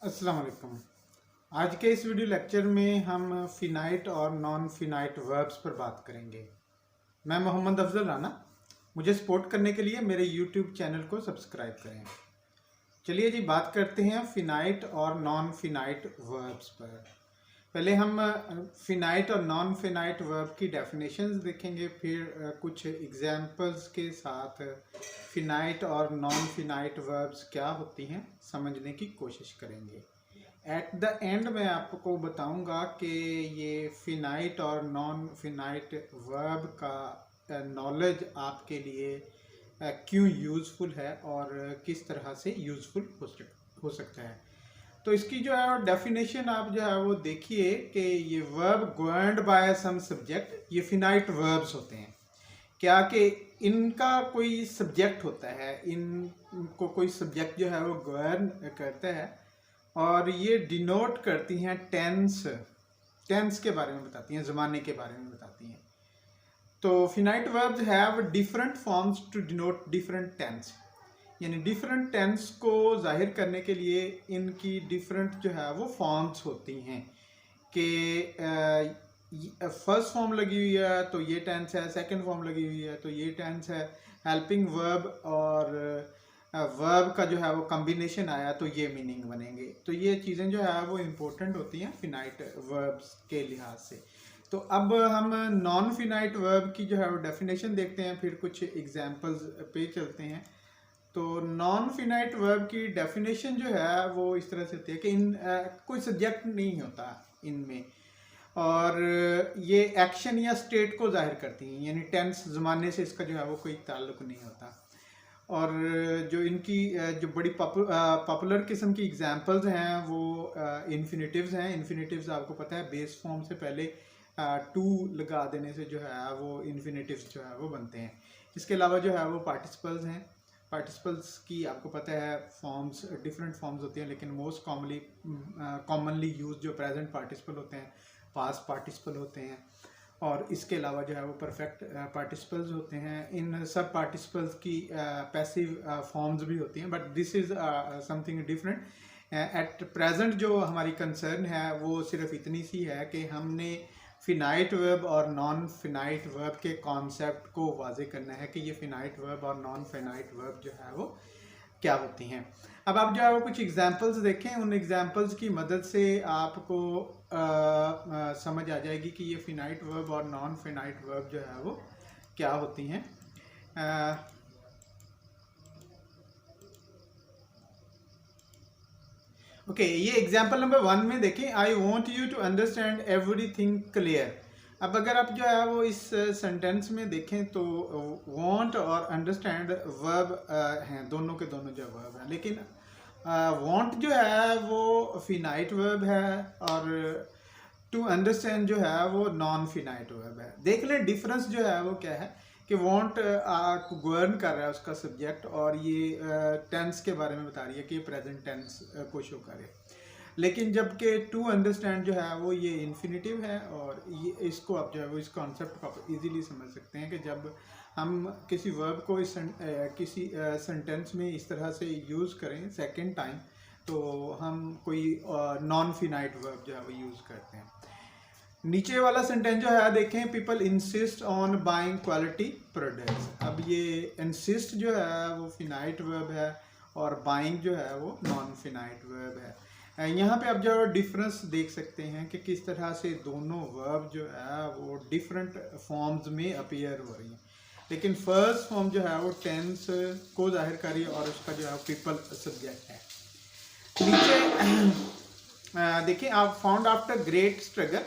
अस्सलाम वालेकुम। आज के इस वीडियो लेक्चर में हम फिनाइट और नॉन फिनाइट वर्ब्स पर बात करेंगे। मैं मोहम्मद अफजल राना। मुझे सपोर्ट करने के लिए मेरे यूट्यूब चैनल को सब्सक्राइब करें। चलिए जी, बात करते हैं फिनाइट और नॉन फिनाइट वर्ब्स पर। पहले हम फिनाइट और नॉन फिनाइट वर्ब की डेफिनेशंस देखेंगे, फिर कुछ एग्जांपल्स के साथ फिनाइट और नॉन फिनाइट वर्ब्स क्या होती हैं समझने की कोशिश करेंगे। एट द एंड मैं आपको बताऊंगा कि ये फिनाइट और नॉन फिनाइट वर्ब का नॉलेज आपके लिए क्यों यूज़फुल है और किस तरह से यूज़फुल हो सकता है। तो इसकी जो है डेफिनेशन आप जो है वो देखिए कि ये verb governed by some subject, ये फिनाइट वर्ब्स होते हैं। क्या कि इनका कोई सब्जेक्ट होता है, इनको कोई सब्जेक्ट जो है वो गवर्न करता है और ये डिनोट करती हैं टेंस। टेंस के बारे में बताती हैं, ज़माने के बारे में बताती हैं। तो finite verbs have different forms to denote different tense, यानी डिफरेंट टेंस को जाहिर करने के लिए इनकी डिफरेंट जो है वो फॉर्म्स होती हैं कि फर्स्ट फॉर्म लगी हुई है तो ये टेंस है, सेकंड फॉर्म लगी हुई है तो ये टेंस है, हेल्पिंग वर्ब और वर्ब का जो है वो कॉम्बिनेशन आया तो ये मीनिंग बनेंगे। तो ये चीज़ें जो है वो इम्पोर्टेंट होती हैं फिनाइट वर्ब्स के लिहाज से। तो अब हम नॉन फिनाइट वर्ब की जो है वो डेफिनेशन देखते हैं, फिर कुछ एग्जांपल्स पे चलते हैं। तो नॉन फिनाइट वर्ब की डेफिनेशन जो है वो इस तरह से होती है कि कोई सब्जेक्ट नहीं होता इनमें और ये एक्शन या स्टेट को जाहिर करती हैं, यानी टेंस ज़माने से इसका जो है वो कोई ताल्लुक नहीं होता। और जो इनकी जो बड़ी पॉपुलर किस्म की एग्जांपल्स हैं वो इन्फिनेटिव्स हैं। इन्फिनेटिव्स आपको पता है बेस फॉर्म से पहले टू लगा देने से जो है वो इन्फिनेटिव्स जो है वो बनते हैं। इसके अलावा जो है वो पार्टिसिपल्स हैं। पार्टिसिपल्स की आपको पता है फॉर्म्स, डिफरेंट फॉर्म्स होती हैं, लेकिन मोस्ट कॉमनली यूज जो प्रेजेंट पार्टिसिपल होते हैं, पास्ट पार्टिसिपल होते हैं और इसके अलावा जो है वो परफेक्ट पार्टिसिपल्स होते हैं। इन सब पार्टिसिपल्स की पैसिव फॉर्म्स भी होती हैं, but this is something different. At present जो हमारी कंसर्न है वो सिर्फ इतनी सी है कि हमने फिनाइट वर्ब और नॉन फिनाइट वर्ब के कॉन्सेप्ट को वाजे करना है कि ये फिनाइट वर्ब और नॉन फिनाइट वर्ब जो है वो क्या होती हैं। अब आप जो है वो कुछ एग्जांपल्स देखें, उन एग्जांपल्स की मदद से आपको समझ आ जाएगी कि ये फिनाइट वर्ब और नॉन फिनाइट वर्ब जो है वो क्या होती हैं। ओके, ये एग्जांपल नंबर 1 में देखें, I want you to understand everything clear. अब अगर आप जो है वो इस सेंटेंस में देखें तो वॉन्ट और अंडरस्टैंड वर्ब हैं, दोनों के दोनों जो वर्ब हैं, लेकिन वॉन्ट जो है वो फिनाइट वर्ब है और टू अंडरस्टैंड जो है वो नॉन फिनाइट वर्ब है। देख लें डिफरेंस जो है वो क्या है कि वॉन्ट को गवर्न कर रहा है उसका सब्जेक्ट और ये टेंस के बारे में बता रही है कि ये प्रेजेंट टेंस को शो करे, लेकिन जबकि टू अंडरस्टैंड जो है वो ये इन्फिनेटिव है और ये इसको आप जो है वो इस कॉन्सेप्ट को आप इजीली समझ सकते हैं कि जब हम किसी वर्ब को किसी सेंटेंस में इस तरह से यूज़ करें सेकेंड टाइम तो हम कोई नॉन फिनाइट वर्ब जो है वो यूज़ करते हैं। नीचे वाला सेंटेंस जो है देखें, people insist on buying quality products. अब ये इंसिस्ट जो है वो फिनाइट वर्ब है और बाइंग जो है वो नॉन फिनाइट वर्ब है। यहाँ पे आप जो डिफरेंस देख सकते हैं कि किस तरह से दोनों वर्ब जो है वो डिफरेंट फॉर्म्स में अपीयर हो रही हैं, लेकिन फर्स्ट फॉर्म जो है वो टेंस को जाहिर कर रही है और उसका जो है पीपल सब्जेक्ट है। नीचे देखिए, आप found after great struggle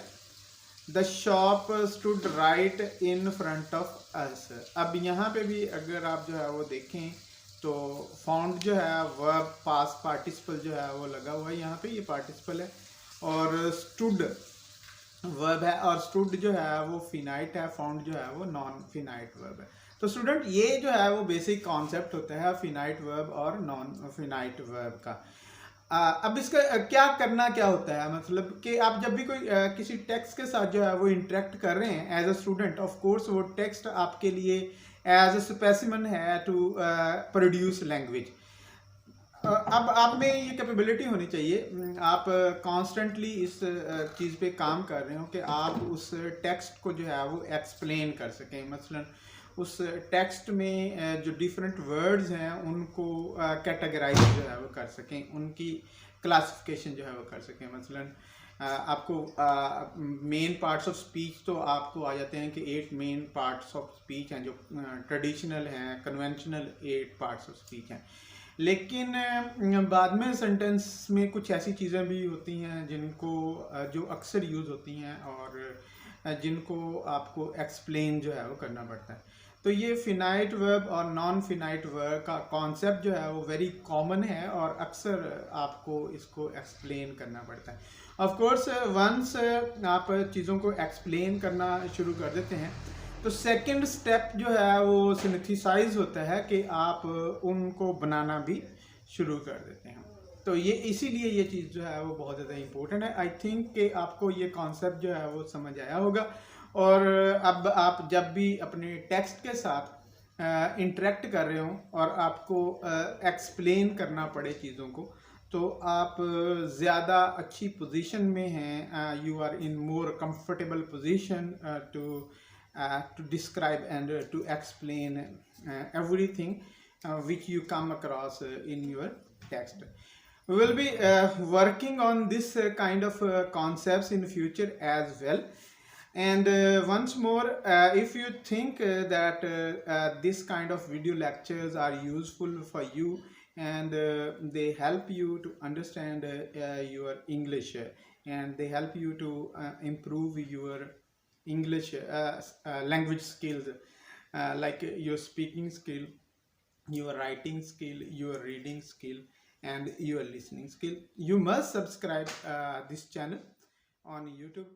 the shop stood right in front of us. अब यहाँ पे भी अगर आप जो है वो देखें तो फाउंड जो है वर्ब पास्ट पार्टिसिपल जो है वो लगा हुआ है, यहाँ पे ये पार्टिसिपल है और स्टूड वर्ब है और स्टूड जो है वो फिनाइट है, फाउंड जो है वो नॉन फिनाइट वर्ब है। तो स्टूडेंट ये जो है वो बेसिक कॉन्सेप्ट होता है फिनाइट वर्ब और नॉन फिनाइट वर्ब का। अब इसका क्या करना क्या होता है, मतलब कि आप जब भी कोई किसी टेक्स्ट के साथ जो है वो इंटरेक्ट कर रहे हैं as a student, of course वो टेक्स्ट आपके लिए एज अ स्पेसिमन है टू प्रोड्यूस लैंग्वेज। अब आप में ये कैपेबिलिटी होनी चाहिए, आप कॉन्स्टेंटली इस चीज़ पे काम कर रहे हो कि आप उस टेक्स्ट को जो है वो एक्सप्लेन कर सकें। मसलन उस टेक्स्ट में जो डिफरेंट वर्ड्स हैं उनको कैटेगराइज जो है वो कर सकें, उनकी क्लासिफिकेशन जो है वो कर सकें। मसलन आपको मेन पार्ट्स ऑफ स्पीच तो आपको आ जाते हैं कि 8 मेन पार्ट्स ऑफ स्पीच हैं जो ट्रेडिशनल हैं, कन्वेंशनल 8 पार्ट्स ऑफ स्पीच हैं। लेकिन बाद में सेंटेंस में कुछ ऐसी चीज़ें भी होती हैं जिनको जो अक्सर यूज़ होती हैं और जिनको आपको एक्सप्लेन जो है वो करना पड़ता है। तो ये फिनाइट वर्ब और नॉन फिनाइट वर्ब का कॉन्सेप्ट जो है वो वेरी कॉमन है और अक्सर आपको इसको एक्सप्लेन करना पड़ता है। ऑफ कोर्स वंस आप चीज़ों को एक्सप्लेन करना शुरू कर देते हैं तो सेकंड स्टेप जो है वो सिंथेसाइज होता है कि आप उनको बनाना भी शुरू कर देते हैं। तो ये इसीलिए ये चीज़ जो है वो बहुत ज़्यादा इम्पोर्टेंट है। आई थिंक कि आपको ये कॉन्सेप्ट जो है वो समझ आया होगा। और अब आप जब भी अपने टेक्स्ट के साथ इंटरेक्ट कर रहे हो और आपको एक्सप्लेन करना पड़े चीज़ों को, तो आप ज़्यादा अच्छी पोजीशन में हैं, you are in more comfortable position to describe and to explain everything which you come across in your text. We will be working on this kind of concepts in future as well. And once more, if you think that this kind of video lectures are useful for you and they help you to understand your English and they help you to improve your English language skills, like your speaking skill, your writing skill, your reading skill, and your listening skill, you must subscribe this channel on YouTube.